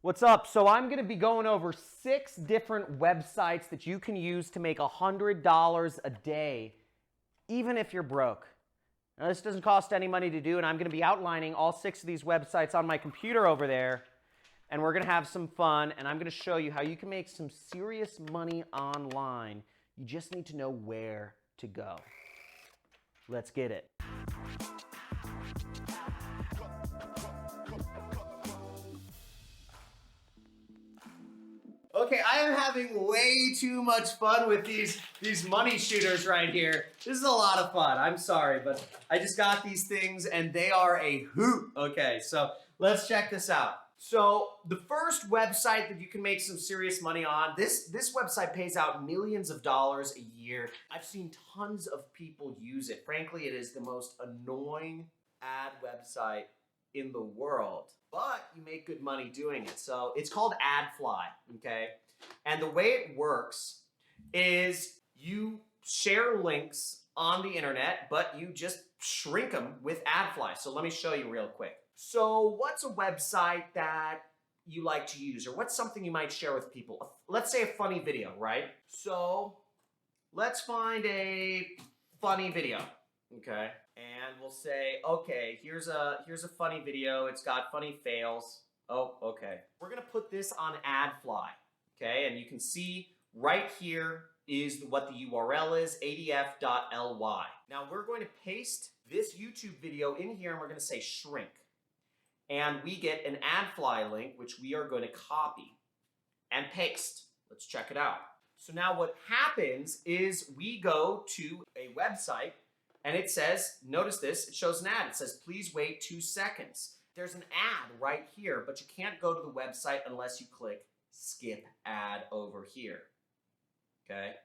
What's up? So I'm going to be going over 6 different websites that you can use to make $100 a day, even if you're broke. Now, this doesn't cost any money to do, and I'm going to be outlining all 6 of these websites on my computer over there, and we're going to have some fun, and I'm going to show you how you can make some serious money online. You just need to know where to go. Let's get it. Okay, I am having way too much fun with these money shooters right here. This is a lot of fun. I'm sorry, but I just got these things and they are a hoot. Okay, so let's check this out. So the first website that you can make some serious money on, this website pays out millions of dollars a year. I've seen tons of people use it. Frankly, it is the most annoying ad website in the world, but you make good money doing it. So it's called AdFly, okay? And the way it works is you share links on the internet, but you just shrink them with AdFly. So let me show you real quick. So what's a website that you like to use, or what's something you might share with people? Let's say a funny video, right? So let's find a funny video. Okay, and we'll say, okay, here's a funny video. It's got funny fails. Oh, okay. We're gonna put this on AdFly, okay? And you can see right here is what the URL is, adf.ly. Now we're going to paste this YouTube video in here and we're gonna say shrink. And we get an AdFly link, which we are going to copy and paste. Let's check it out. So now what happens is we go to a website and it says, notice this, it shows an ad. It says, please wait 2 seconds. There's an ad right here, but you can't go to the website unless you click skip ad over here, okay?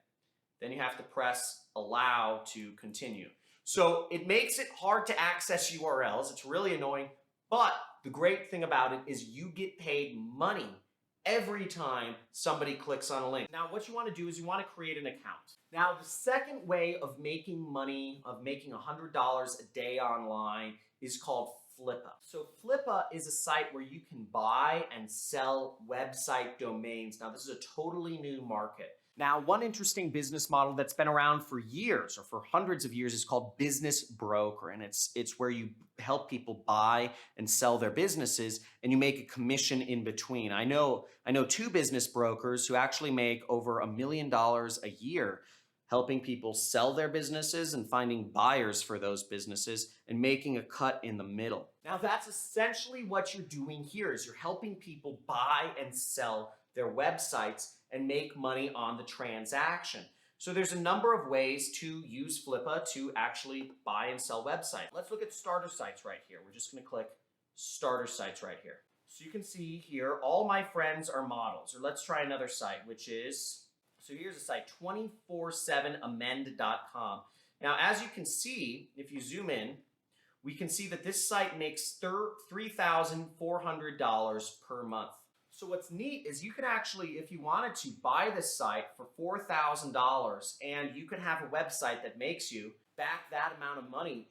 Then you have to press allow to continue. So it makes it hard to access URLs. It's really annoying, but the great thing about it is you get paid money every time somebody clicks on a link. Now, what you want to do is you want to create an account. Now, the second way of making money, of making $100 a day online is called Flippa. So Flippa is a site where you can buy and sell website domains. Now, this is a totally new market. Now, one interesting business model that's been around for years or for hundreds of years is called business broker. And it's where you help people buy and sell their businesses and you make a commission in between. I know 2 business brokers who actually make over $1 million a year helping people sell their businesses and finding buyers for those businesses and making a cut in the middle. Now, that's essentially what you're doing here is you're helping people buy and sell their websites and make money on the transaction. So there's a number of ways to use Flippa to actually buy and sell websites. Let's look at starter sites right here. We're just going to click starter sites right here. So you can see here, all my friends are models. Or let's try another site, which is, so here's a site, 247amend.com. Now, as you can see, if you zoom in, we can see that this site makes $3,400 per month. So what's neat is you can actually, if you wanted to, buy this site for $4,000 and you could have a website that makes you back that amount of money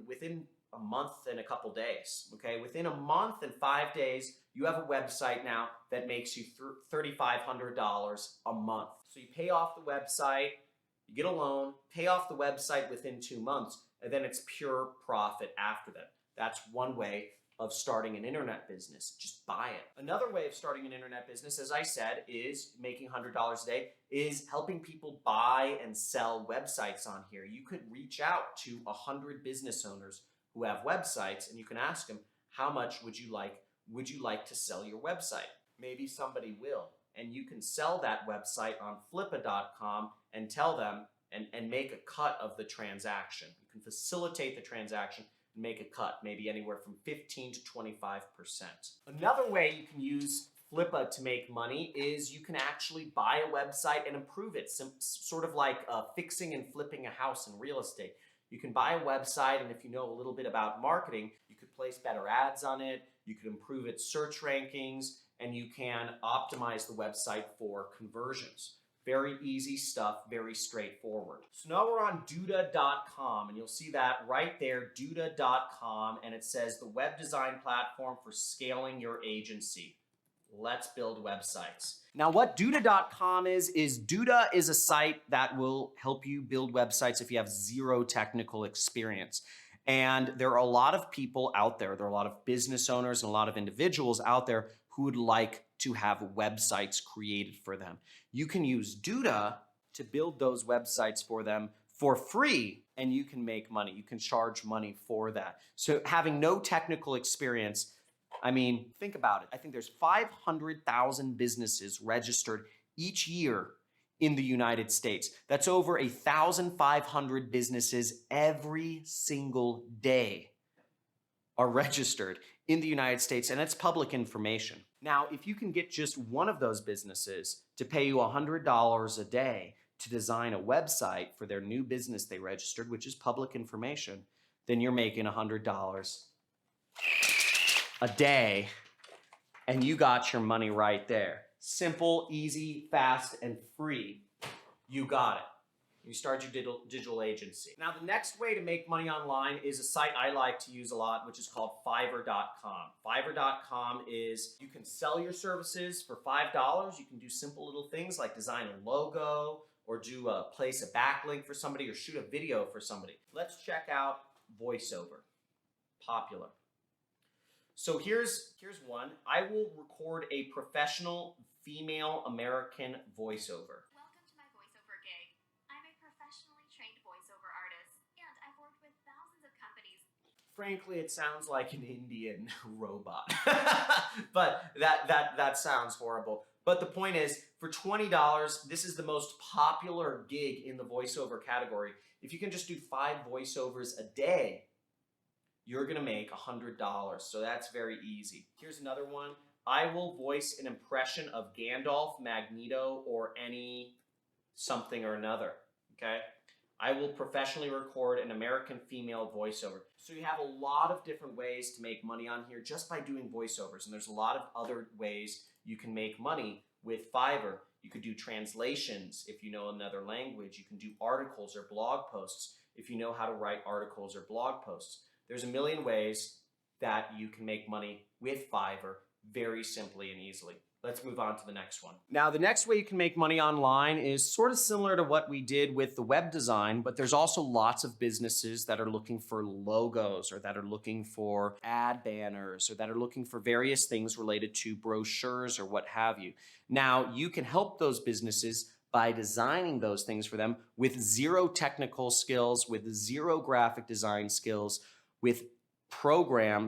within a month and a couple days, okay? Within a month and 5 days, you have a website now that makes you $3,500 a month. So you pay off the website, you get a loan, pay off the website within 2 months, and then it's pure profit after that. That's one way of starting an internet business. Just buy it. Another way of starting an internet business, as I said, is making $100 a day, is helping people buy and sell websites on here. You could reach out to 100 business owners who have websites and you can ask them, how much would you like to sell your website? Maybe somebody will. And you can sell that website on flippa.com and tell them and make a cut of the transaction. You can facilitate the transaction and make a cut, maybe anywhere from 15 to 25%. Another way you can use Flippa to make money is you can actually buy a website and improve it, sort of like fixing and flipping a house in real estate. You can buy a website, and if you know a little bit about marketing, you could place better ads on it, you could improve its search rankings, and you can optimize the website for conversions. Very easy stuff, very straightforward. So now we're on Duda.com, and you'll see that right there, Duda.com, and it says the web design platform for scaling your agency. Let's build websites. Now, what Duda.com is Duda is a site that will help you build websites if you have zero technical experience. And there are a lot of people out there, there are a lot of business owners and a lot of individuals out there who would like to have websites created for them. You can use Duda to build those websites for them for free, and you can make money. You can charge money for that. So having no technical experience, I mean, think about it. I think there's 500,000 businesses registered each year in the United States. That's over 1,500 businesses every single day are registered in the United States, and it's public information. Now, if you can get just one of those businesses to pay you $100 a day to design a website for their new business they registered, which is public information, then you're making $100 a day, and you got your money right there. Simple, easy, fast, and free. You got it. You start your digital agency. Now, the next way to make money online is a site I like to use a lot, which is called Fiverr.com. Fiverr.com is, you can sell your services for $5. You can do simple little things like design a logo, or place a backlink for somebody, or shoot a video for somebody. Let's check out voiceover. Popular. So here's one. I will record a professional female American voiceover. Welcome to my voiceover gig. I'm a professionally trained voiceover artist, and I've worked with thousands of companies. Frankly, it sounds like an Indian robot, but that sounds horrible. But the point is, for $20, this is the most popular gig in the voiceover category. If you can just do 5 voiceovers a day, you're gonna make $100. So that's very easy. Here's another one. I will voice an impression of Gandalf, Magneto, or any something or another, okay? I will professionally record an American female voiceover. So you have a lot of different ways to make money on here just by doing voiceovers, and there's a lot of other ways you can make money with Fiverr. You could do translations if you know another language. You can do articles or blog posts if you know how to write articles or blog posts. There's a million ways that you can make money with Fiverr very simply and easily. Let's move on to the next one. Now, the next way you can make money online is sort of similar to what we did with the web design, but there's also lots of businesses that are looking for logos, or that are looking for ad banners, or that are looking for various things related to brochures or what have you. Now, you can help those businesses by designing those things for them with zero technical skills, with zero graphic design skills, with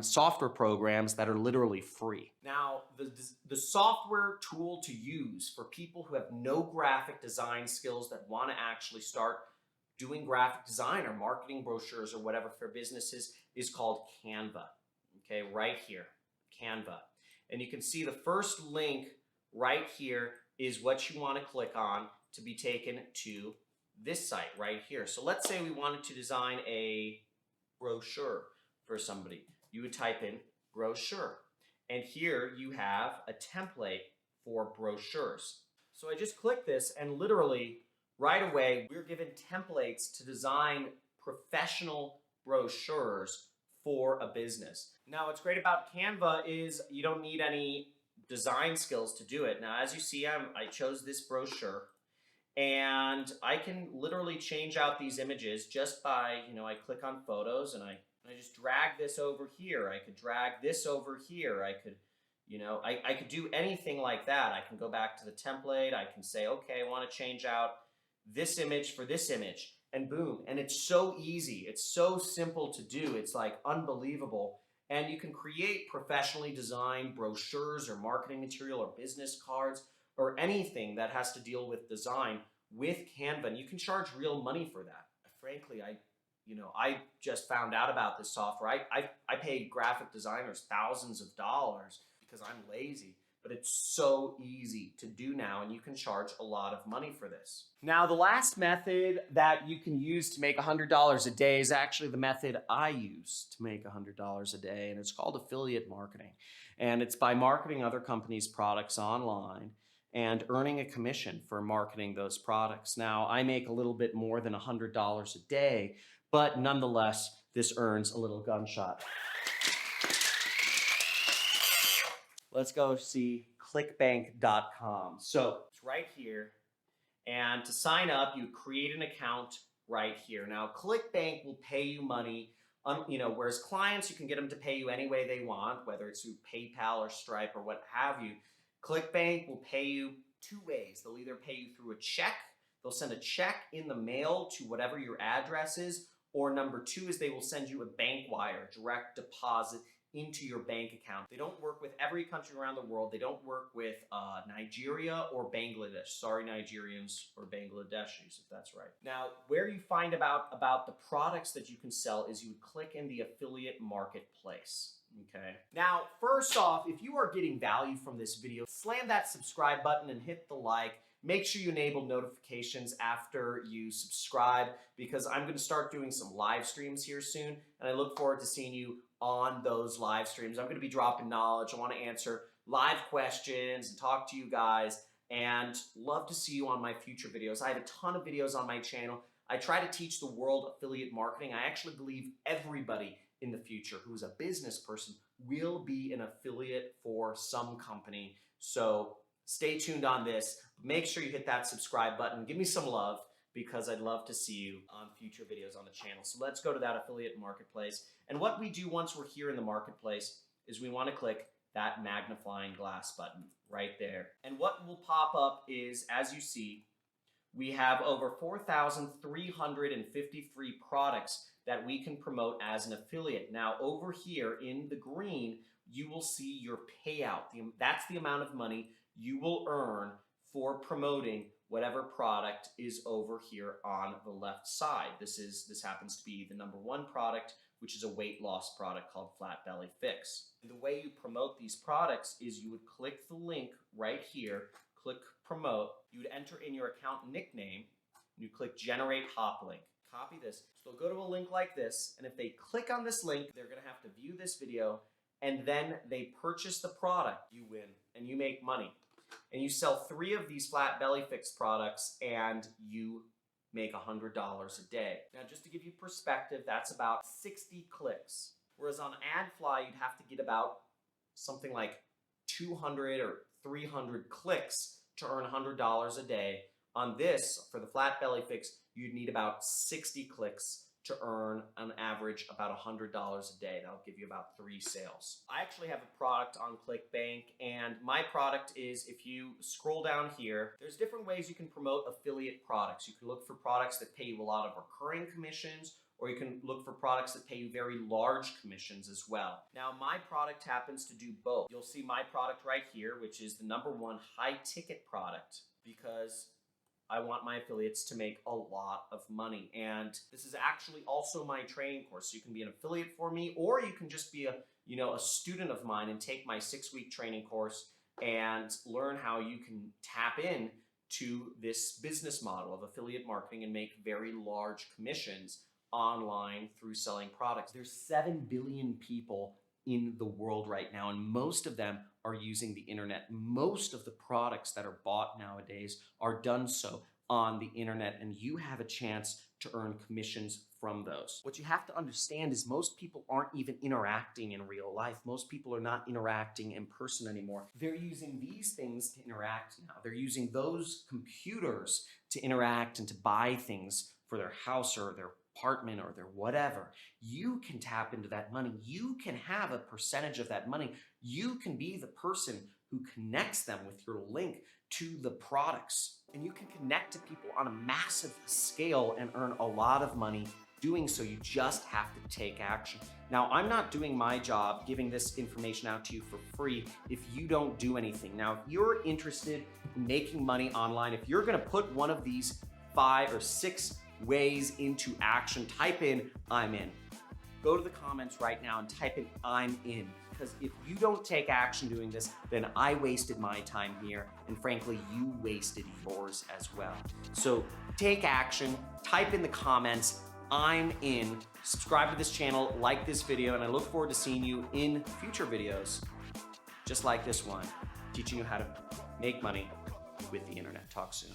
software programs that are literally free. Now, the software tool to use for people who have no graphic design skills that want to actually start doing graphic design or marketing brochures or whatever for businesses is called Canva. Okay, right here, Canva. And you can see the first link right here is what you want to click on to be taken to this site right here. So let's say we wanted to design a brochure for somebody. You would type in brochure, and here you have a template for brochures. So I just click this, and literally right away we're given templates to design professional brochures for a business. Now, what's great about Canva is you don't need any design skills to do it. Now, as you see, I chose this brochure, and I can literally change out these images just by, I click on photos, and I just drag this over here. I could drag this over here. I could, I could do anything like that. I can go back to the template. I can say, okay, I want to change out this image for this image, and boom. And it's so easy. It's so simple to do. It's like unbelievable. And you can create professionally designed brochures or marketing material or business cards or anything that has to deal with design with Canva. And you can charge real money for that. Frankly, I just found out about this software. I paid graphic designers thousands of dollars because I'm lazy, but it's so easy to do now, and you can charge a lot of money for this. Now, the last method that you can use to make $100 a day is actually the method I use to make $100 a day, and it's called affiliate marketing. And it's by marketing other companies' products online and earning a commission for marketing those products. Now, I make a little bit more than $100 a day, but nonetheless, this earns a little gunshot. Let's go see clickbank.com. So it's right here. And to sign up, you create an account right here. Now, ClickBank will pay you money, whereas clients, you can get them to pay you any way they want, whether it's through PayPal or Stripe or what have you. ClickBank will pay you two ways. They'll either pay you through a check, they'll send a check in the mail to whatever your address is, or number two is they will send you a bank wire, direct deposit into your bank account. They don't work with every country around the world. They don't work with Nigeria or Bangladesh. Sorry, Nigerians or Bangladeshis, if that's right. Now, where you find about the products that you can sell is you would click in the affiliate marketplace. Okay. Now, first off, if you are getting value from this video, slam that subscribe button and hit the like. Make sure you enable notifications after you subscribe, because I'm going to start doing some live streams here soon, and I look forward to seeing you on those live streams. I'm going to be dropping knowledge. I want to answer live questions and talk to you guys, and love to see you on my future videos. I have a ton of videos on my channel. I try to teach the world affiliate marketing. I actually believe everybody in the future who's a business person will be an affiliate for some company. So stay tuned on this. Make sure you hit that subscribe button. Give me some love, because I'd love to see you on future videos on the channel. So let's go to that affiliate marketplace. And what we do once we're here in the marketplace is we want to click that magnifying glass button right there. And what will pop up is, as you see, we have over 4,353 products that we can promote as an affiliate. Now, over here in the green, you will see your payout. That's the amount of money you will earn for promoting whatever product is over here on the left side. This happens to be the #1 product, which is a weight loss product called Flat Belly Fix. And the way you promote these products is you would click the link right here, click promote, you would enter in your account nickname, and you click generate hop link. Copy this. So they'll go to a link like this, and if they click on this link, they're gonna have to view this video, and then they purchase the product. You win, and you make money. And you sell 3 of these Flat Belly Fix products, and you make $100 a day. Now, just to give you perspective, that's about 60 clicks. Whereas on AdFly, you'd have to get about something like 200 or 300 clicks to earn $100 a day. On this, for the Flat Belly Fix, you'd need about 60 clicks to earn on average about $100 a day. That'll give you about 3 sales. I actually have a product on ClickBank, and my product is, if you scroll down here, there's different ways you can promote affiliate products. You can look for products that pay you a lot of recurring commissions, or you can look for products that pay you very large commissions as well. Now, my product happens to do both. You'll see my product right here, which is the #1 high ticket product, because I want my affiliates to make a lot of money. And this is actually also my training course. So you can be an affiliate for me, or you can just be a student of mine and take my 6-week training course and learn how you can tap in to this business model of affiliate marketing and make very large commissions online through selling products. There's 7 billion people in the world right now, and most of them are using the internet. Most of the products that are bought nowadays are done so on the internet, and you have a chance to earn commissions from those. What you have to understand is most people aren't even interacting in real life. Most people are not interacting in person anymore. They're using these things to interact now. They're using those computers to interact and to buy things for their house or their apartment or their whatever. You can tap into that money. You can have a percentage of that money. You can be the person who connects them with your link to the products. And you can connect to people on a massive scale and earn a lot of money doing so. You just have to take action. Now, I'm not doing my job giving this information out to you for free if you don't do anything. Now, if you're interested in making money online, if you're gonna put one of these 5 or 6 ways into action, type in "I'm in." Go to the comments right now and type in "I'm in," because if you don't take action doing this, then I wasted my time here, and frankly, you wasted yours as well. So take action, type in the comments "I'm in," subscribe to this channel, like this video, and I look forward to seeing you in future videos just like this one, teaching you how to make money with the internet. Talk soon.